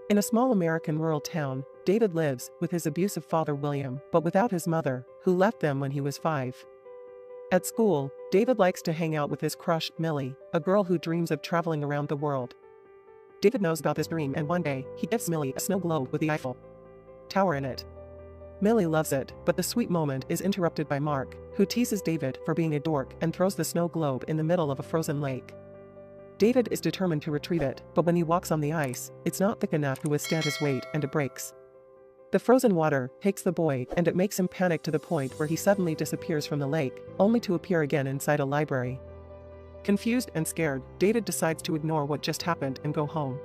In a small American rural town, David lives with his abusive father William, but without his mother, who left them when he was 5. At school, David likes to hang out with his crush, Millie, a girl who dreams of traveling around the world. David knows about this dream, and one day, he gives Millie a snow globe with the Eiffel Tower in it. Millie loves it, but the sweet moment is interrupted by Mark, who teases David for being a dork and throws the snow globe in the middle of a frozen lake. David is determined to retrieve it, but when he walks on the ice, it's not thick enough to withstand his weight and it breaks. The frozen water takes the boy, and it makes him panic to the point where he suddenly disappears from the lake, only to appear again inside a library. Confused and scared, David decides to ignore what just happened and go home.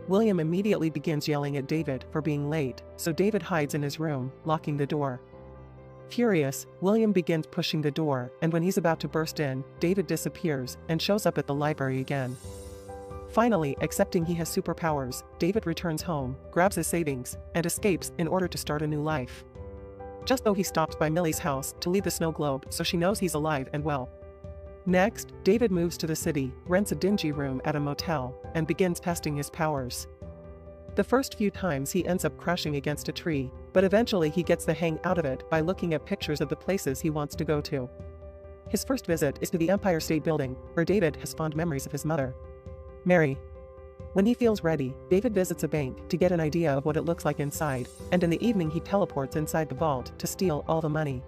William immediately begins yelling at David for being late, so David hides in his room, locking the door. Furious, William begins pushing the door, and when he's about to burst in, David disappears and shows up at the library again. Finally, accepting he has superpowers, David returns home, grabs his savings, and escapes in order to start a new life. Just though he stops by Millie's house to leave the snow globe so she knows he's alive and well. Next, David moves to the city, rents a dingy room at a motel, and begins testing his powers. The first few times he ends up crashing against a tree, but eventually he gets the hang out of it by looking at pictures of the places he wants to go to. His first visit is to the Empire State Building, where David has fond memories of his mother, Mary. When he feels ready, David visits a bank to get an idea of what it looks like inside, and in the evening he teleports inside the vault to steal all the money.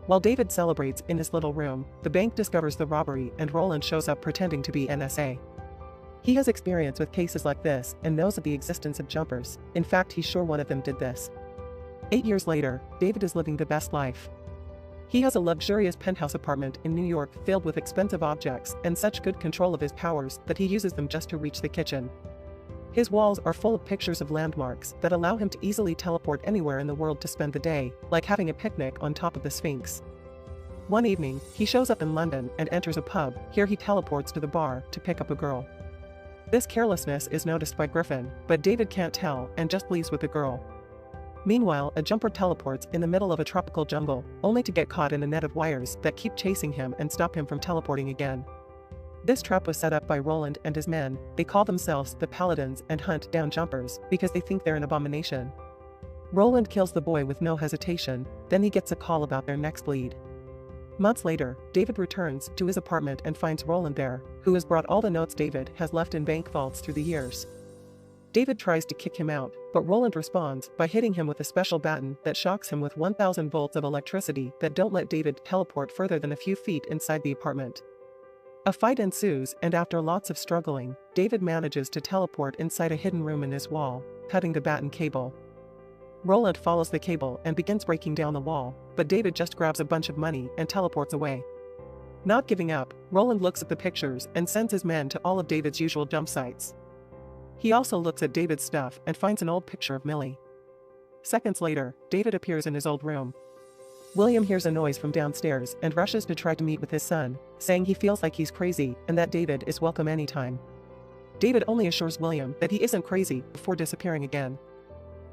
While David celebrates in his little room, the bank discovers the robbery and Roland shows up pretending to be NSA. He has experience with cases like this and knows of the existence of jumpers. In fact, he's sure one of them did this. 8 years later, David is living the best life. He has a luxurious penthouse apartment in New York filled with expensive objects and such good control of his powers that he uses them just to reach the kitchen. His walls are full of pictures of landmarks that allow him to easily teleport anywhere in the world to spend the day, like having a picnic on top of the Sphinx. One evening, he shows up in London and enters a pub. Here he teleports to the bar to pick up a girl. This carelessness is noticed by Griffin, but David can't tell and just leaves with the girl. Meanwhile, a jumper teleports in the middle of a tropical jungle, only to get caught in a net of wires that keep chasing him and stop him from teleporting again. This trap was set up by Roland and his men. They call themselves the Paladins and hunt down jumpers because they think they're an abomination. Roland kills the boy with no hesitation, then he gets a call about their next lead. Months later, David returns to his apartment and finds Roland there, who has brought all the notes David has left in bank vaults through the years. David tries to kick him out, but Roland responds by hitting him with a special baton that shocks him with 1,000 volts of electricity that don't let David teleport further than a few feet inside the apartment. A fight ensues, and after lots of struggling, David manages to teleport inside a hidden room in his wall, cutting the baton cable. Roland follows the cable and begins breaking down the wall, but David just grabs a bunch of money and teleports away. Not giving up, Roland looks at the pictures and sends his men to all of David's usual jump sites. He also looks at David's stuff and finds an old picture of Millie. Seconds later, David appears in his old room. William hears a noise from downstairs and rushes to try to meet with his son, saying he feels like he's crazy and that David is welcome anytime. David only assures William that he isn't crazy before disappearing again.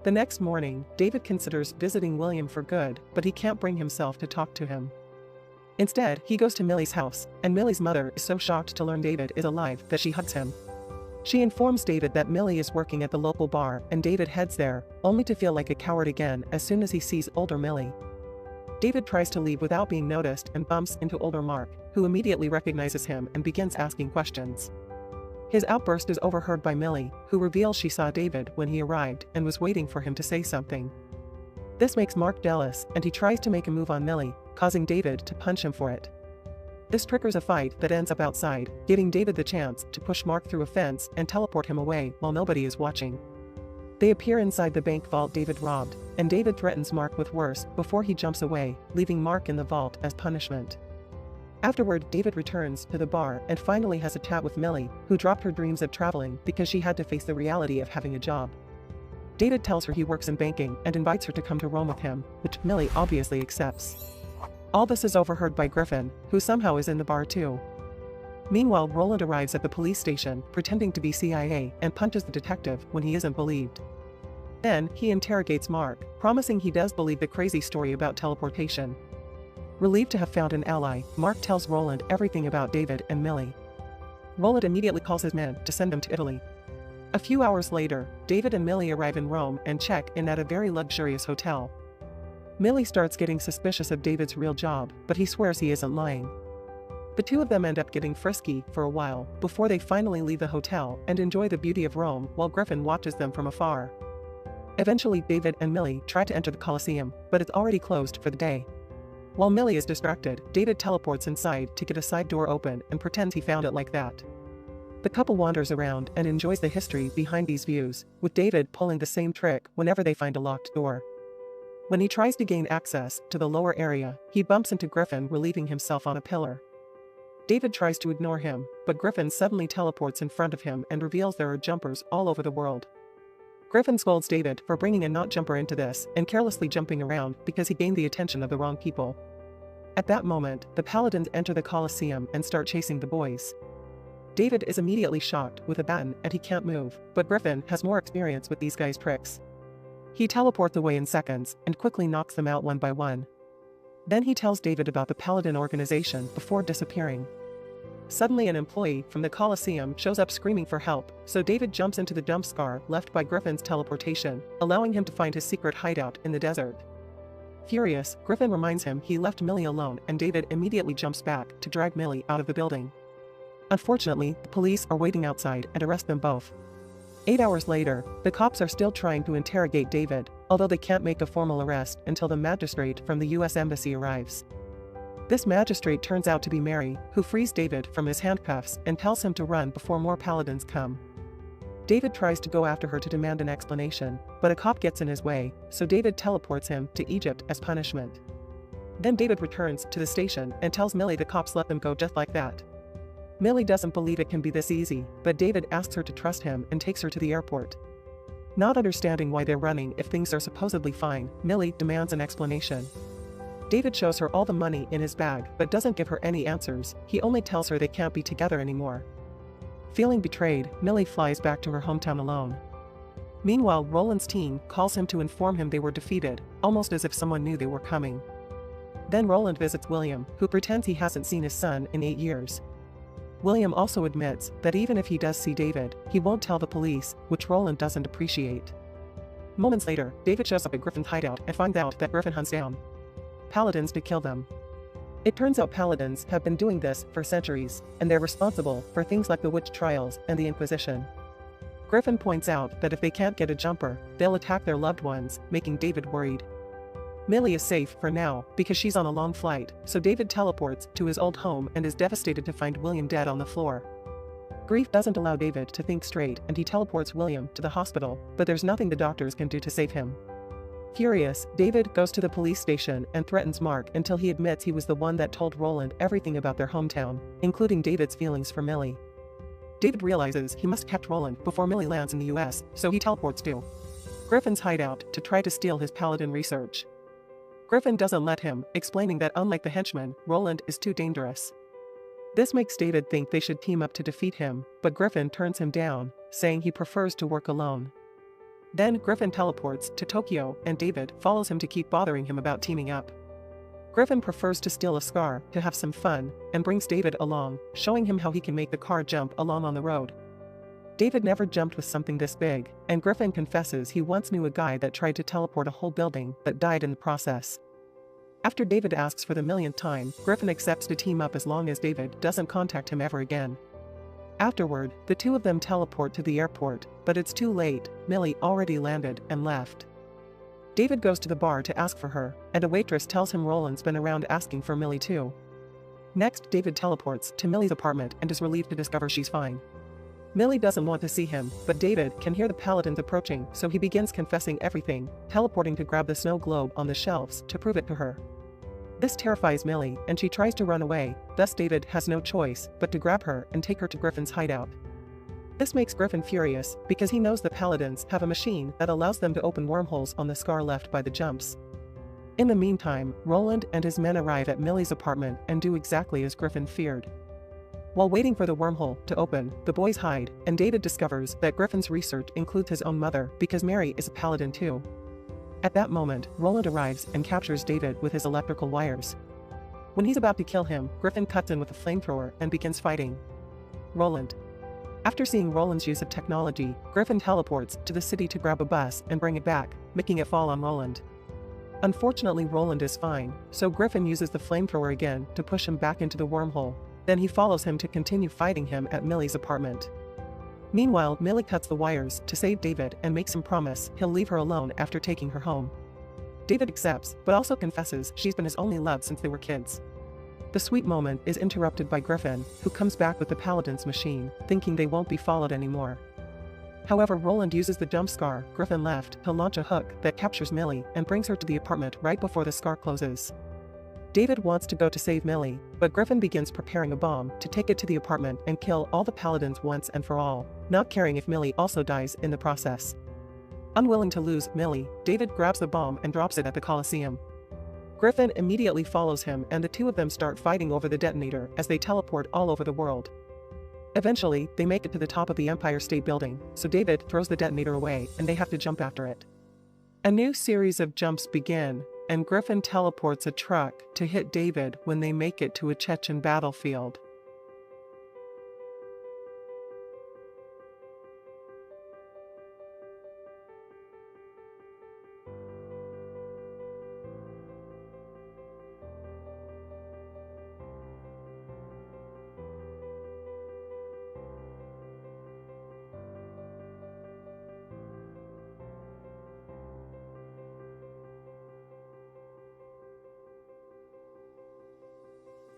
The next morning, David considers visiting William for good, but he can't bring himself to talk to him. Instead, he goes to Millie's house, and Millie's mother is so shocked to learn David is alive that she hugs him. She informs David that Millie is working at the local bar, and David heads there, only to feel like a coward again as soon as he sees older Millie. David tries to leave without being noticed and bumps into older Mark, who immediately recognizes him and begins asking questions. His outburst is overheard by Millie, who reveals she saw David when he arrived and was waiting for him to say something. This makes Mark jealous, and he tries to make a move on Millie, causing David to punch him for it. This triggers a fight that ends up outside, giving David the chance to push Mark through a fence and teleport him away while nobody is watching. They appear inside the bank vault David robbed, and David threatens Mark with worse before he jumps away, leaving Mark in the vault as punishment. Afterward, David returns to the bar and finally has a chat with Millie, who dropped her dreams of traveling because she had to face the reality of having a job. David tells her he works in banking and invites her to come to Rome with him, which Millie obviously accepts. All this is overheard by Griffin, who somehow is in the bar too. Meanwhile, Roland arrives at the police station, pretending to be CIA, and punches the detective when he isn't believed. Then, he interrogates Mark, promising he does believe the crazy story about teleportation. Relieved to have found an ally, Mark tells Roland everything about David and Millie. Roland immediately calls his men to send them to Italy. A few hours later, David and Millie arrive in Rome and check in at a very luxurious hotel. Millie starts getting suspicious of David's real job, but he swears he isn't lying. The two of them end up getting frisky for a while before they finally leave the hotel and enjoy the beauty of Rome while Griffin watches them from afar. Eventually, David and Millie try to enter the Colosseum, but it's already closed for the day. While Millie is distracted, David teleports inside to get a side door open and pretends he found it like that. The couple wanders around and enjoys the history behind these views, with David pulling the same trick whenever they find a locked door. When he tries to gain access to the lower area, he bumps into Griffin relieving himself on a pillar. David tries to ignore him, but Griffin suddenly teleports in front of him and reveals there are jumpers all over the world. Griffin scolds David for bringing a not jumper into this and carelessly jumping around because he gained the attention of the wrong people. At that moment, the Paladins enter the Colosseum and start chasing the boys. David is immediately shocked with a baton and he can't move, but Griffin has more experience with these guys' tricks. He teleports away in seconds and quickly knocks them out one by one. Then he tells David about the Paladin organization before disappearing. Suddenly an employee from the Colosseum shows up screaming for help, so David jumps into the dump scar left by Griffin's teleportation, allowing him to find his secret hideout in the desert. Furious, Griffin reminds him he left Millie alone and David immediately jumps back to drag Millie out of the building. Unfortunately, the police are waiting outside and arrest them both. 8 hours later, the cops are still trying to interrogate David, although they can't make a formal arrest until the magistrate from the US Embassy arrives. This magistrate turns out to be Mary, who frees David from his handcuffs and tells him to run before more Paladins come. David tries to go after her to demand an explanation, but a cop gets in his way, so David teleports him to Egypt as punishment. Then David returns to the station and tells Millie the cops let them go just like that. Millie doesn't believe it can be this easy, but David asks her to trust him and takes her to the airport. Not understanding why they're running if things are supposedly fine, Millie demands an explanation. David shows her all the money in his bag but doesn't give her any answers, he only tells her they can't be together anymore. Feeling betrayed, Millie flies back to her hometown alone. Meanwhile, Roland's team calls him to inform him they were defeated, almost as if someone knew they were coming. Then Roland visits William, who pretends he hasn't seen his son in 8 years. William also admits that even if he does see David, he won't tell the police, which Roland doesn't appreciate. Moments later, David shows up at Griffin's hideout and finds out that Griffin hunts down Paladins to kill them. It turns out Paladins have been doing this for centuries, and they're responsible for things like the witch trials and the Inquisition. Griffin points out that if they can't get a jumper, they'll attack their loved ones, making David worried. Millie is safe for now because she's on a long flight, so David teleports to his old home and is devastated to find William dead on the floor. Grief doesn't allow David to think straight and he teleports William to the hospital, but there's nothing the doctors can do to save him. Furious, David goes to the police station and threatens Mark until he admits he was the one that told Roland everything about their hometown, including David's feelings for Millie. David realizes he must catch Roland before Millie lands in the US, so he teleports to Griffin's hideout to try to steal his Paladin research. Griffin doesn't let him, explaining that unlike the henchman, Roland is too dangerous. This makes David think they should team up to defeat him, but Griffin turns him down, saying he prefers to work alone. Then Griffin teleports to Tokyo and David follows him to keep bothering him about teaming up. Griffin prefers to steal a scar to have some fun and brings David along, showing him how he can make the car jump along on the road. David never jumped with something this big, and Griffin confesses he once knew a guy that tried to teleport a whole building but died in the process. After David asks for the millionth time, Griffin accepts to team up as long as David doesn't contact him ever again. Afterward, the two of them teleport to the airport, but it's too late, Millie already landed and left. David goes to the bar to ask for her, and a waitress tells him Roland's been around asking for Millie too. Next, David teleports to Millie's apartment and is relieved to discover she's fine. Millie doesn't want to see him, but David can hear the Paladins approaching, so he begins confessing everything, teleporting to grab the snow globe on the shelves to prove it to her. This terrifies Millie, and she tries to run away, thus David has no choice but to grab her and take her to Griffin's hideout. This makes Griffin furious, because he knows the Paladins have a machine that allows them to open wormholes on the scar left by the jumps. In the meantime, Roland and his men arrive at Millie's apartment and do exactly as Griffin feared. While waiting for the wormhole to open, the boys hide, and David discovers that Griffin's research includes his own mother because Mary is a Paladin too. At that moment, Roland arrives and captures David with his electrical wires. When he's about to kill him, Griffin cuts in with a flamethrower and begins fighting Roland. After seeing Roland's use of technology, Griffin teleports to the city to grab a bus and bring it back, making it fall on Roland. Unfortunately, Roland is fine, so Griffin uses the flamethrower again to push him back into the wormhole. Then he follows him to continue fighting him at Millie's apartment. Meanwhile, Millie cuts the wires to save David and makes him promise he'll leave her alone after taking her home. David accepts, but also confesses she's been his only love since they were kids. The sweet moment is interrupted by Griffin, who comes back with the Paladin's machine, thinking they won't be followed anymore. However, Roland uses the jump scar Griffin left to launch a hook that captures Millie and brings her to the apartment right before the scar closes. David wants to go to save Millie, but Griffin begins preparing a bomb to take it to the apartment and kill all the Paladins once and for all, not caring if Millie also dies in the process. Unwilling to lose Millie, David grabs the bomb and drops it at the Coliseum. Griffin immediately follows him and the two of them start fighting over the detonator as they teleport all over the world. Eventually, they make it to the top of the Empire State Building, so David throws the detonator away and they have to jump after it. A new series of jumps begin, and Griffin teleports a truck to hit David when they make it to a Chechen battlefield.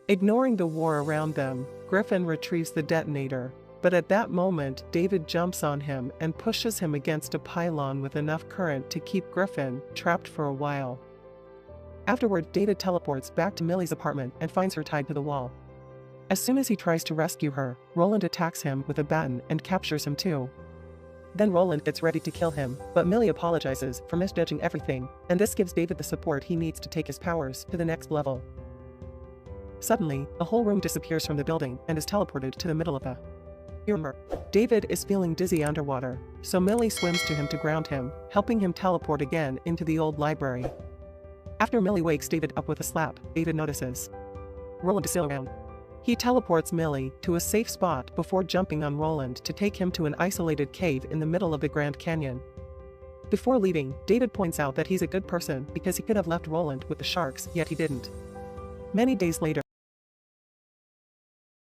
Ignoring the war around them, Griffin retrieves the detonator, but at that moment David jumps on him and pushes him against a pylon with enough current to keep Griffin trapped for a while. Afterward, David teleports back to Millie's apartment and finds her tied to the wall. As soon as he tries to rescue her, Roland attacks him with a baton and captures him too. Then Roland gets ready to kill him, but Millie apologizes for misjudging everything, and this gives David the support he needs to take his powers to the next level. Suddenly, the whole room disappears from the building and is teleported to the middle of the humor. David is feeling dizzy underwater, so Millie swims to him to ground him, helping him teleport again into the old library. After Millie wakes David up with a slap, David notices Roland is still around. He teleports Millie to a safe spot before jumping on Roland to take him to an isolated cave in the middle of the Grand Canyon. Before leaving, David points out that he's a good person because he could have left Roland with the sharks, yet he didn't. Many days later,